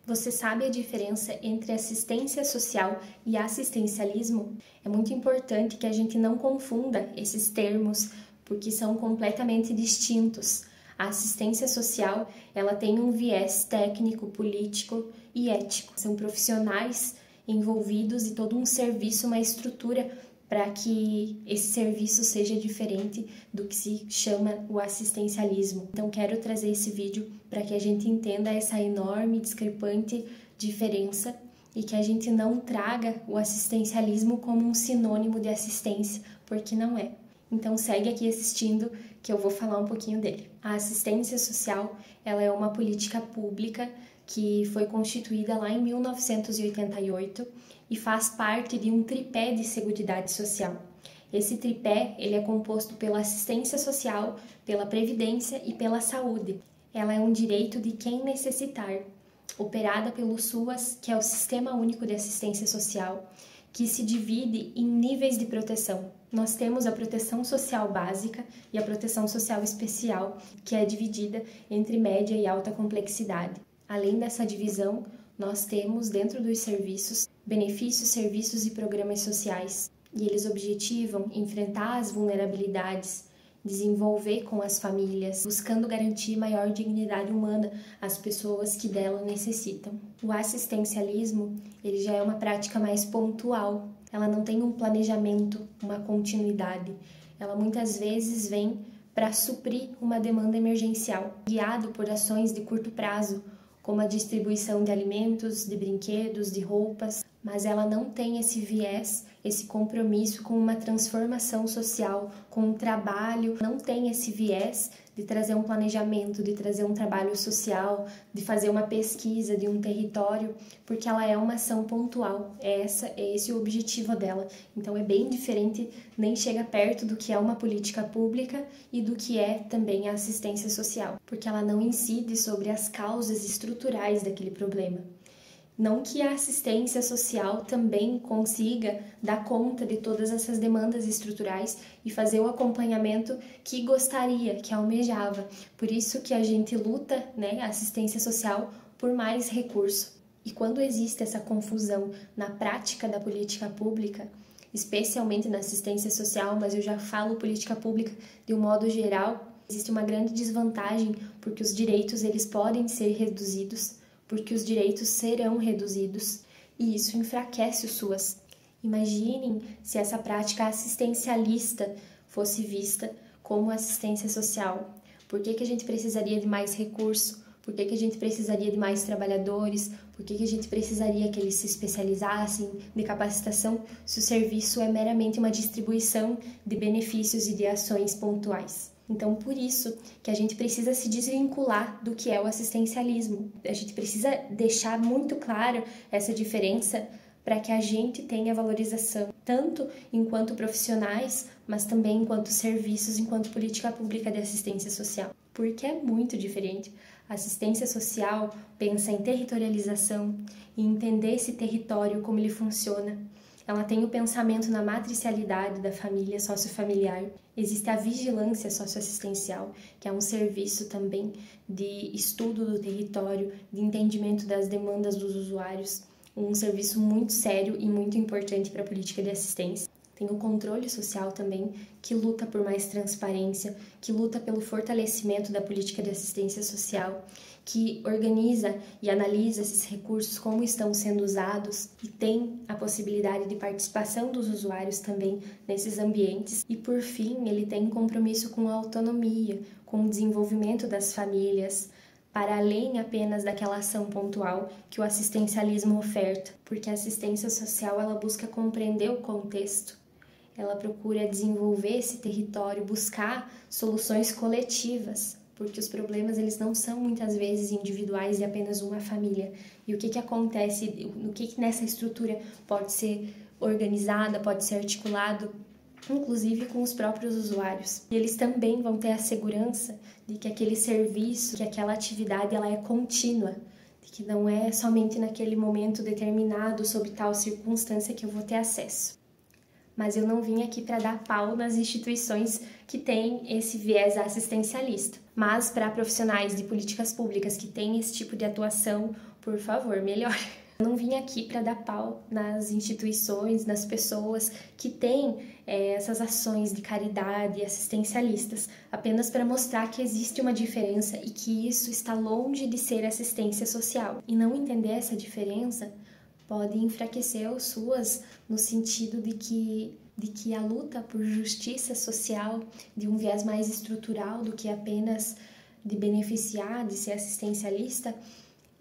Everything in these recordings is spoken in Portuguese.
Você sabe a diferença entre assistência social e assistencialismo? É muito importante que a gente não confunda esses termos, porque são completamente distintos. A assistência social, ela tem um viés técnico, político e ético. São profissionais envolvidos e todo um serviço, uma estrutura para que esse serviço seja diferente do que se chama o assistencialismo. Então, quero trazer esse vídeo para que a gente entenda essa enorme, discrepante diferença e que a gente não traga o assistencialismo como um sinônimo de assistência, porque não é. Então, segue aqui assistindo que eu vou falar um pouquinho dele. A assistência social, ela é uma política pública que foi constituída lá em 1988 e faz parte de um tripé de seguridade social. Esse tripé ele é composto pela assistência social, pela previdência e pela saúde. Ela é um direito de quem necessitar, operada pelo SUAS, que é o Sistema Único de Assistência Social, que se divide em níveis de proteção. Nós temos a proteção social básica e a proteção social especial, que é dividida entre média e alta complexidade. Além dessa divisão, nós temos dentro dos serviços benefícios, serviços e programas sociais, e eles objetivam enfrentar as vulnerabilidades, desenvolver com as famílias, buscando garantir maior dignidade humana às pessoas que dela necessitam. O assistencialismo, ele já é uma prática mais pontual, ela não tem um planejamento, uma continuidade, ela muitas vezes vem para suprir uma demanda emergencial, guiado por ações de curto prazo, como a distribuição de alimentos, de brinquedos, de roupas, mas ela não tem esse viés, esse compromisso com uma transformação social, com um trabalho, não tem esse viés de trazer um planejamento, de trazer um trabalho social, de fazer uma pesquisa de um território, porque ela é uma ação pontual, é esse o objetivo dela. Então é bem diferente, nem chega perto do que é uma política pública e do que é também a assistência social, porque ela não incide sobre as causas estruturais daquele problema. Não que a assistência social também consiga dar conta de todas essas demandas estruturais e fazer o acompanhamento que gostaria, que almejava. Por isso que a gente luta, a assistência social, por mais recurso. E quando existe essa confusão na prática da política pública, especialmente na assistência social, mas eu já falo política pública de um modo geral, existe uma grande desvantagem porque os direitos eles podem ser reduzidos, porque os direitos serão reduzidos e isso enfraquece o SUAS. Imaginem se essa prática assistencialista fosse vista como assistência social. Por que a gente precisaria de mais recurso? Por que a gente precisaria de mais trabalhadores? Por que a gente precisaria que eles se especializassem de capacitação se o serviço é meramente uma distribuição de benefícios e de ações pontuais? Então, por isso que a gente precisa se desvincular do que é o assistencialismo. A gente precisa deixar muito claro essa diferença para que a gente tenha valorização, tanto enquanto profissionais, mas também enquanto serviços, enquanto política pública de assistência social. Porque é muito diferente. A assistência social pensa em territorialização, em entender esse território, como ele funciona. Ela tem o pensamento na matricialidade da família sociofamiliar. Existe a vigilância socioassistencial, que é um serviço também de estudo do território, de entendimento das demandas dos usuários, um serviço muito sério e muito importante para a política de assistência. Tem o controle social também, que luta por mais transparência, que luta pelo fortalecimento da política de assistência social, que organiza e analisa esses recursos, como estão sendo usados e tem a possibilidade de participação dos usuários também nesses ambientes. E por fim, ele tem compromisso com a autonomia, com o desenvolvimento das famílias, para além apenas daquela ação pontual que o assistencialismo oferta, porque a assistência social ela busca compreender o contexto, ela procura desenvolver esse território, buscar soluções coletivas, porque os problemas eles não são muitas vezes individuais de apenas uma família. E o que acontece, o que nessa estrutura pode ser organizada, pode ser articulado, inclusive com os próprios usuários. E eles também vão ter a segurança de que aquele serviço, que aquela atividade ela é contínua, de que não é somente naquele momento determinado, sob tal circunstância que eu vou ter acesso. Mas eu não vim aqui para dar pau nas instituições que têm esse viés assistencialista. Mas para profissionais de políticas públicas que têm esse tipo de atuação, Por favor, melhor. Eu não vim aqui para dar pau nas instituições, nas pessoas que têm essas ações de caridade assistencialistas, apenas para mostrar que existe uma diferença e que isso está longe de ser assistência social. E não entender essa diferença pode enfraquecer as suas no sentido de que a luta por justiça social, de um viés mais estrutural do que apenas de beneficiar, de ser assistencialista,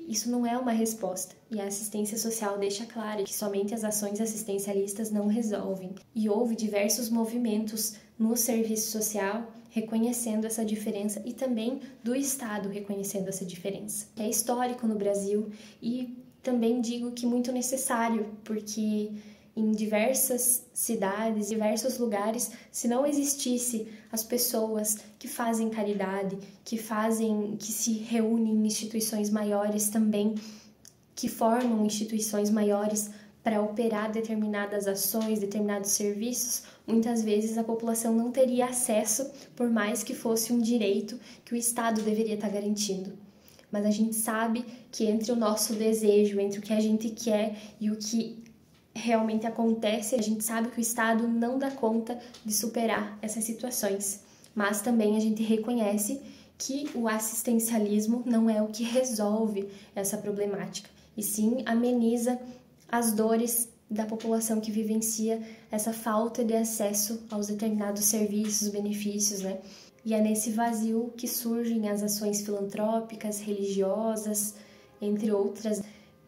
isso não é uma resposta. E a assistência social deixa claro que somente as ações assistencialistas não resolvem. E houve diversos movimentos no serviço social reconhecendo essa diferença e também do Estado reconhecendo essa diferença. É histórico no Brasil e também digo que muito necessário, porque em diversas cidades, diversos lugares, se não existisse as pessoas que fazem caridade, que se reúnem em instituições maiores também, que formam instituições maiores para operar determinadas ações, determinados serviços, muitas vezes a população não teria acesso, por mais que fosse um direito que o Estado deveria estar garantindo. Mas a gente sabe que entre o nosso desejo, entre o que a gente quer e o que realmente acontece, a gente sabe que o Estado não dá conta de superar essas situações. Mas também a gente reconhece que o assistencialismo não é o que resolve essa problemática, e sim ameniza as dores da população que vivencia essa falta de acesso aos determinados serviços, benefícios, né? E é nesse vazio que surgem as ações filantrópicas, religiosas, entre outras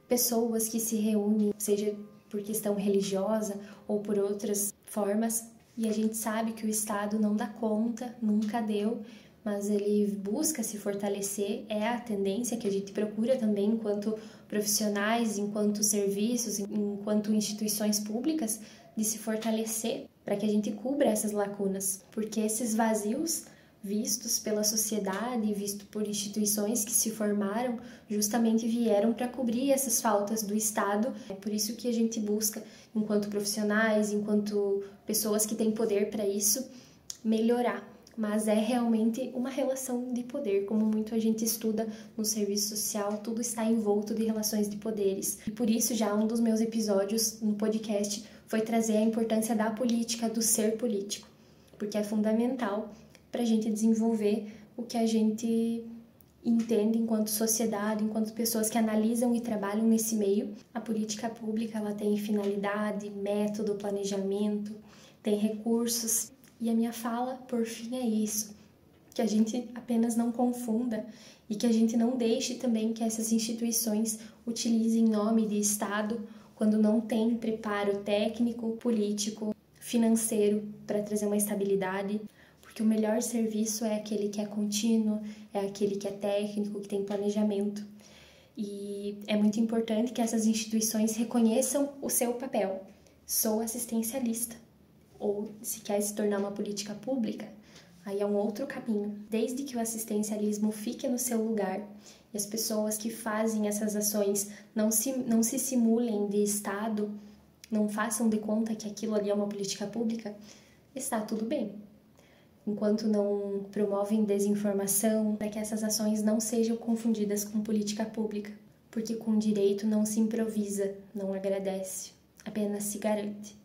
pessoas que se reúnem, seja por questão religiosa ou por outras formas. E a gente sabe que o Estado não dá conta, nunca deu, mas ele busca se fortalecer, é a tendência que a gente procura também enquanto profissionais, enquanto serviços, enquanto instituições públicas, de se fortalecer para que a gente cubra essas lacunas, porque esses vazios vistos pela sociedade, vistos por instituições que se formaram, justamente vieram para cobrir essas faltas do Estado. É por isso que a gente busca, enquanto profissionais, enquanto pessoas que têm poder para isso, melhorar. Mas é realmente uma relação de poder, como muito a gente estuda no serviço social, tudo está envolto de relações de poderes. E por isso já um dos meus episódios no podcast foi trazer a importância da política, do ser político, porque é fundamental para a gente desenvolver o que a gente entende enquanto sociedade, enquanto pessoas que analisam e trabalham nesse meio. A política pública ela tem finalidade, método, planejamento, tem recursos. E a minha fala, por fim, é isso, que a gente apenas não confunda e que a gente não deixe também que essas instituições utilizem nome de Estado quando não tem preparo técnico, político, financeiro para trazer uma estabilidade, porque o melhor serviço é aquele que é contínuo, é aquele que é técnico, que tem planejamento. E é muito importante que essas instituições reconheçam o seu papel. Sou assistencialista. Ou se quer se tornar uma política pública, aí é um outro caminho. Desde que o assistencialismo fique no seu lugar e as pessoas que fazem essas ações não se simulem de Estado, não façam de conta que aquilo ali é uma política pública, está tudo bem. Enquanto não promovem desinformação, para que essas ações não sejam confundidas com política pública, porque com direito não se improvisa, não agradece, apenas se garante.